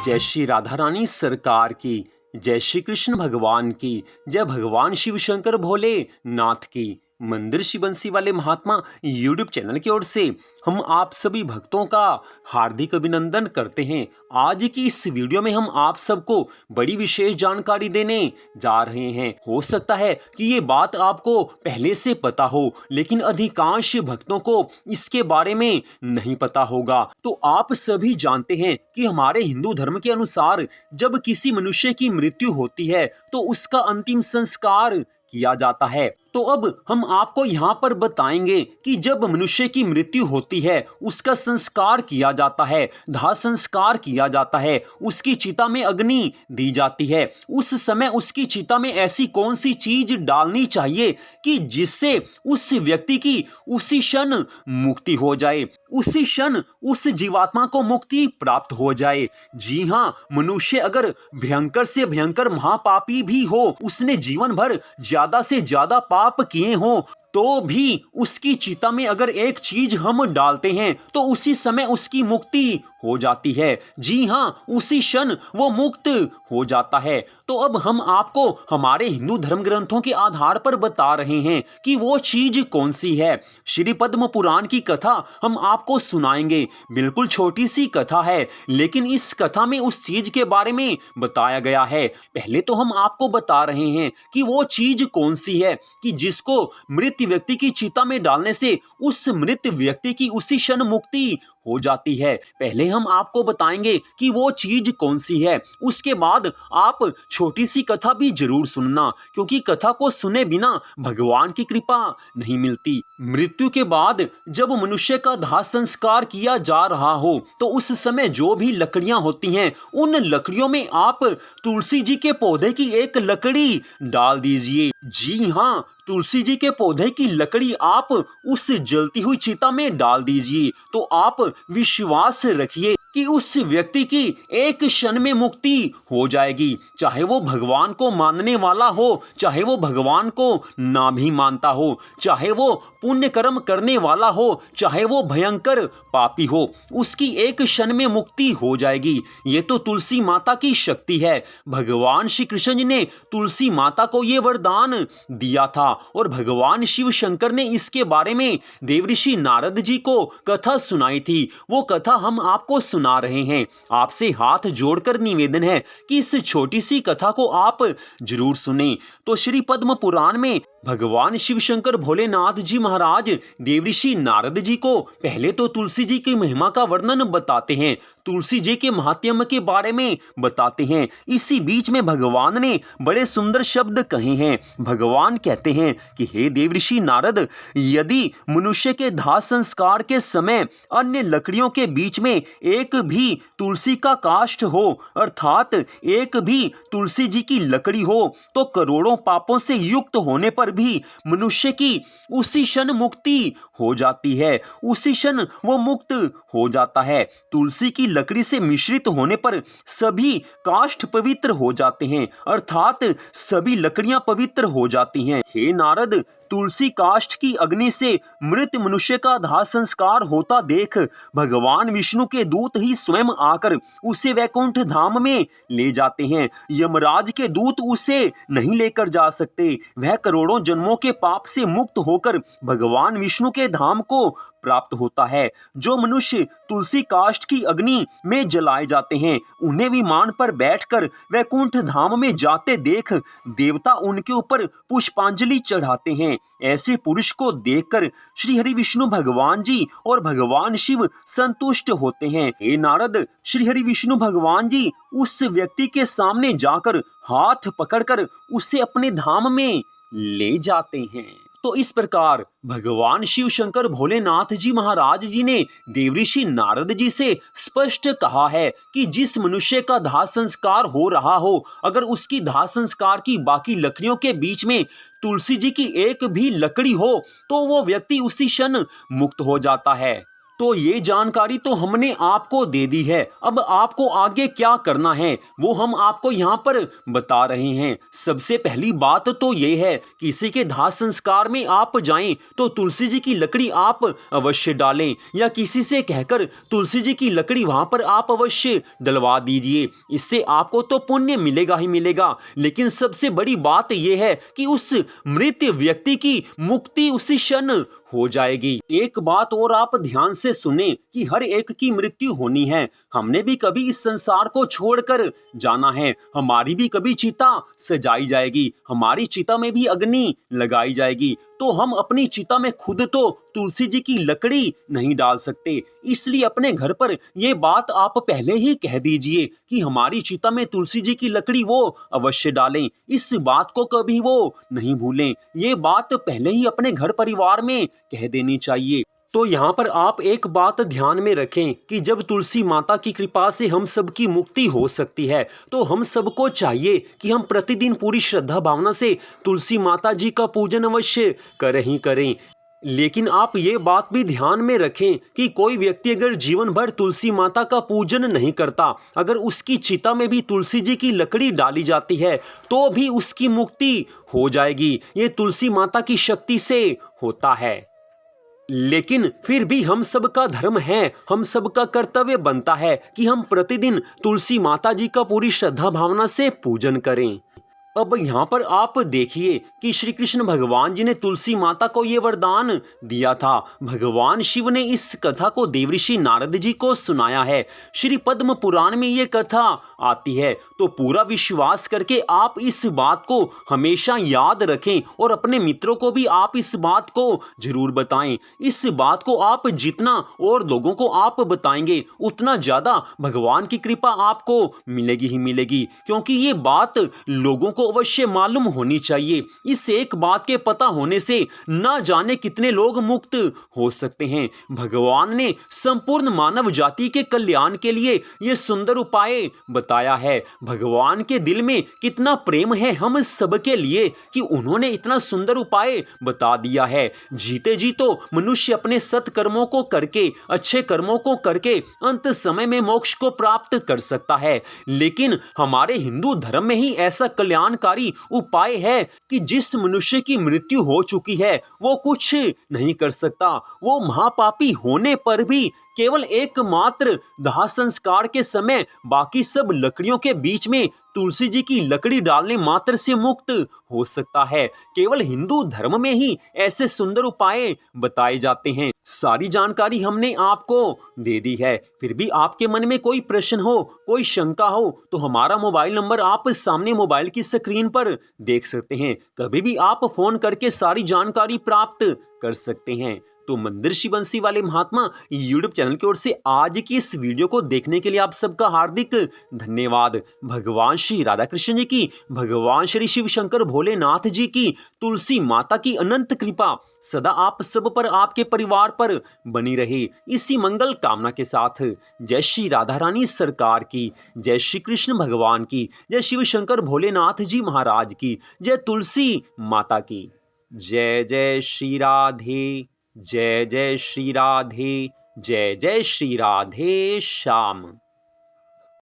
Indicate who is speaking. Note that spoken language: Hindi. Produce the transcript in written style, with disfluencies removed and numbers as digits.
Speaker 1: जय श्री राधा रानी सरकार की, जय श्री कृष्ण भगवान की, जय भगवान शिव शंकर भोले नाथ की। मंदिर शिव बंसी वाले महात्मा यूट्यूब चैनल की ओर से हम आप सभी भक्तों का हार्दिक अभिनंदन करते हैं। आज की इस वीडियो में हम आप सबको बड़ी विशेष जानकारी देने जा रहे हैं। हो सकता है कि ये बात आपको पहले से पता हो, लेकिन अधिकांश भक्तों को इसके बारे में नहीं पता होगा। तो आप सभी जानते हैं कि हमारे हिंदू धर्म के अनुसार जब किसी मनुष्य की मृत्यु होती है तो उसका अंतिम संस्कार किया जाता है। तो अब हम आपको यहाँ पर बताएंगे कि जब मनुष्य की मृत्यु होती है उसका संस्कार किया जाता है, दाह संस्कार किया जाता है, उसकी चिता में अग्नि दी जाती है। उस समय उसकी चिता में ऐसी कौन सी चीज डालनी चाहिए कि जिससे उस व्यक्ति की उसी क्षण मुक्ति हो जाए, उसी क्षण उस जीवात्मा को मुक्ति प्राप्त हो जाए। जी हाँ, मनुष्य अगर भयंकर से भयंकर महापापी भी हो, उसने जीवन भर ज्यादा से ज्यादा पाप किए हो, तो भी उसकी चिता में अगर एक चीज हम डालते हैं तो उसी समय उसकी मुक्ति हो जाती है। जी हाँ, उसी क्षण वो मुक्त हो जाता है। तो अब हम आपको हमारे हिंदू धर्म ग्रंथों के आधार पर बता रहे हैं कि वो चीज कौन सी है। श्री पद्म पुराण की कथा हम आपको सुनाएंगे। बिल्कुल छोटी सी कथा है, लेकिन इस कथा में उस चीज के बारे में बताया गया है। पहले तो हम आपको बता रहे हैं कि वो चीज कौन सी है कि जिसको मृत व्यक्ति की चिता में डालने से उस मृत व्यक्ति की उसी क्षण मुक्ति हो जाती है। पहले हम आपको बताएंगे कि वो चीज कौन सी है, उसके बाद आप छोटी सी कथा भी जरूर सुनना, क्योंकि कथा को सुने बिना भगवान की कृपा नहीं मिलती। मृत्यु के बाद जब मनुष्य का दाह संस्कार किया जा रहा हो तो उस समय जो भी लकड़ियां होती हैं, उन लकड़ियों में आप तुलसी जी के पौधे की एक लकड़ी डाल दीजिए। जी हाँ, तुलसी जी के पौधे की लकड़ी आप उस जलती हुई चिता में डाल दीजिए। तो आप विश्वास रखिए कि उस व्यक्ति की एक क्षण में मुक्ति हो जाएगी। चाहे वो भगवान को मानने वाला हो, चाहे वो भगवान को ना भी मानता हो, चाहे वो पुण्य कर्म करने वाला हो, चाहे वो भयंकर पापी हो, उसकी एक क्षण में मुक्ति हो जाएगी। ये तो तुलसी माता की शक्ति है। भगवान श्री कृष्ण जी ने तुलसी माता को ये वरदान दिया था और भगवान शिव शंकर ने इसके बारे में देवऋषि नारद जी को कथा सुनाई थी। वो कथा हम आपको सुना रहे हैं। आपसे हाथ जोड़कर निवेदन है कि इस छोटी सी कथा को आप जरूर सुनें। तो श्री पद्म पुराण में भगवान शिव शंकर भोलेनाथ जी महाराज देवऋषि नारद जी को पहले तो तुलसी जी की महिमा का वर्णन बताते हैं, तुलसी जी के महात्म्य के बारे में बताते हैं। इसी बीच में भगवान ने बड़े सुंदर शब्द कहे हैं। भगवान कहते हैं कि हे देवऋषि नारद, यदि मनुष्य के दाह संस्कार के समय अन्य लकड़ियों के बीच में एक भी तुलसी का काष्ठ हो, अर्थात एक भी तुलसी जी की लकड़ी हो, तो करोड़ों पापों से युक्त होने पर भी मनुष्य की उसी क्षण मुक्ति हो जाती है, उसी क्षण वो मुक्त हो जाता है। तुलसी की लकड़ी से मिश्रित होने पर सभी काष्ठ पवित्र हो जाते हैं, अर्थात सभी लकड़ियां पवित्र हो जाती हैं। हे नारद, तुलसी काष्ठ की अग्नि से मृत मनुष्य का दाह संस्कार होता देख भगवान विष्णु के दूत ही स्वयं आकर उसे वैकुंठ धाम में ले जाते हैं। यमराज के दूत उसे नहीं लेकर जा सकते। वह करोड़ों जन्मों के पाप से मुक्त होकर भगवान विष्णु के धाम को प्राप्त होता है। जो मनुष्य तुलसी काष्ठ की अग्नि में जलाए जाते हैं, उन्हें विमान पर बैठकर वैकुंठ धाम में जाते देख देवता उनके ऊपर पुष्पांजलि चढ़ाते हैं। ऐसे पुरुष को देखकर श्री हरि विष्णु भगवान जी और भगवान शिव संतुष्ट होते हैं। हे नारद, श्री हरि विष्णु भगवान जी उस व्यक्ति के सामने जाकर हाथ पकड़कर उसे अपने धाम में ले जाते हैं। तो इस प्रकार भगवान शिव शंकर भोलेनाथ जी महाराज जी ने देवऋषि नारद जी से स्पष्ट कहा है कि जिस मनुष्य का दाह संस्कार हो रहा हो, अगर उसकी दाह संस्कार की बाकी लकड़ियों के बीच में तुलसी जी की एक भी लकड़ी हो, तो वो व्यक्ति उसी क्षण मुक्त हो जाता है। तो ये जानकारी तो हमने आपको दे दी है। अब आपको आगे क्या करना है वो हम आपको यहाँ पर बता रहे हैं। सबसे पहली बात तो ये है, किसी के दाह संस्कार में आप जाएं तो तुलसी जी की लकड़ी आप अवश्य डालें, या किसी से कहकर तुलसी जी की लकड़ी वहां पर आप अवश्य डलवा दीजिए। इससे आपको तो पुण्य मिलेगा ही मिलेगा, लेकिन सबसे बड़ी बात यह है कि उस मृत व्यक्ति की मुक्ति उसी क्षण हो जाएगी। एक बात और आप ध्यान से सुने कि हर एक की मृत्यु होनी है। हमने भी कभी इस संसार को छोड़कर जाना है। हमारी भी कभी चिता सजाई जाएगी, हमारी चिता में भी अग्नि लगाई जाएगी। तो हम अपनी चिता में खुद तो तुलसी जी की लकड़ी नहीं डाल सकते, इसलिए अपने घर पर यह बात आप पहले ही कह दीजिए कि हमारी चिता में तुलसी जी की लकड़ी वो अवश्य डालें। इस बात को कभी वो नहीं भूलें। ये बात पहले ही अपने घर परिवार में कह देनी चाहिए। तो यहाँ पर आप एक बात ध्यान में रखें कि जब तुलसी माता की कृपा से हम सबकी मुक्ति हो सकती है, तो हम सबको चाहिए कि हम प्रतिदिन पूरी श्रद्धा भावना से तुलसी माता जी का पूजन अवश्य करें ही करें। लेकिन आप ये बात भी ध्यान में रखें कि कोई व्यक्ति अगर जीवन भर तुलसी माता का पूजन नहीं करता, अगर उसकी चिता में भी तुलसी जी की लकड़ी डाली जाती है, तो भी उसकी मुक्ति हो जाएगी। ये तुलसी माता की शक्ति से होता है। लेकिन फिर भी हम सबका धर्म है, हम सबका कर्तव्य बनता है कि हम प्रतिदिन तुलसी माता जी का पूरी श्रद्धा भावना से पूजन करें। अब यहाँ पर आप देखिए कि श्री कृष्ण भगवान जी ने तुलसी माता को ये वरदान दिया था। भगवान शिव ने इस कथा को देवऋषि नारद जी को सुनाया है। श्री पद्म पुराण में ये कथा आती है। तो पूरा विश्वास करके आप इस बात को हमेशा याद रखें और अपने मित्रों को भी आप इस बात को जरूर बताएं। इस बात को आप जितना और लोगों को आप बताएंगे, उतना ज्यादा भगवान की कृपा आपको मिलेगी ही मिलेगी, क्योंकि ये बात लोगों को अवश्य मालूम होनी चाहिए। इस एक बात के पता होने से न जाने कितने लोग मुक्त हो सकते हैं। भगवान ने संपूर्ण मानव जाति के कल्याण के लिए यह सुंदर उपाय बताया है। भगवान के दिल में कितना प्रेम है हम सबके लिए कि उन्होंने इतना सुंदर उपाय बता दिया है। जीते जी तो मनुष्य अपने सत्कर्मों को करके, अच्छे कर्मों को करके अंत समय में मोक्ष को प्राप्त कर सकता है, लेकिन हमारे हिंदू धर्म में ही ऐसा कल्याणकारी उपाय है कि जिस मनुष्य की मृत्यु हो चुकी है वो कुछ नहीं कर सकता। वो महापापी होने पर भी केवल एकमात्र दाह संस्कार के समय बाकी सब लकड़ियों के बीच में तुलसी जी की लकड़ी डालने मात्र से मुक्त हो सकता है। केवल हिंदू धर्म में ही ऐसे सुंदर उपाय बताए जाते हैं। सारी जानकारी हमने आपको दे दी है। फिर भी आपके मन में कोई प्रश्न हो, कोई शंका हो, तो हमारा मोबाइल नंबर आप सामने मोबाइल की स्क्रीन पर देख सकते हैं। कभी भी आप फोन करके सारी जानकारी प्राप्त कर सकते हैं। तो मंदिर श्री बंसी वाले महात्मा यूट्यूब चैनल की ओर से आज की इस वीडियो को देखने के लिए आप सबका हार्दिक धन्यवाद। भगवान श्री राधा कृष्ण जी की, भगवान श्री शिव शंकर भोलेनाथ जी की, तुलसी माता की अनंत कृपा सदा आप सब पर, आपके परिवार पर बनी रहे। इसी मंगल कामना के साथ जय श्री राधा रानी सरकार की, जय श्री कृष्ण भगवान की, जय शिव शंकर भोलेनाथ जी महाराज की, जय तुलसी माता की। जय जय श्री राधे, जय जय श्री राधे, जय जय श्री राधे श्याम।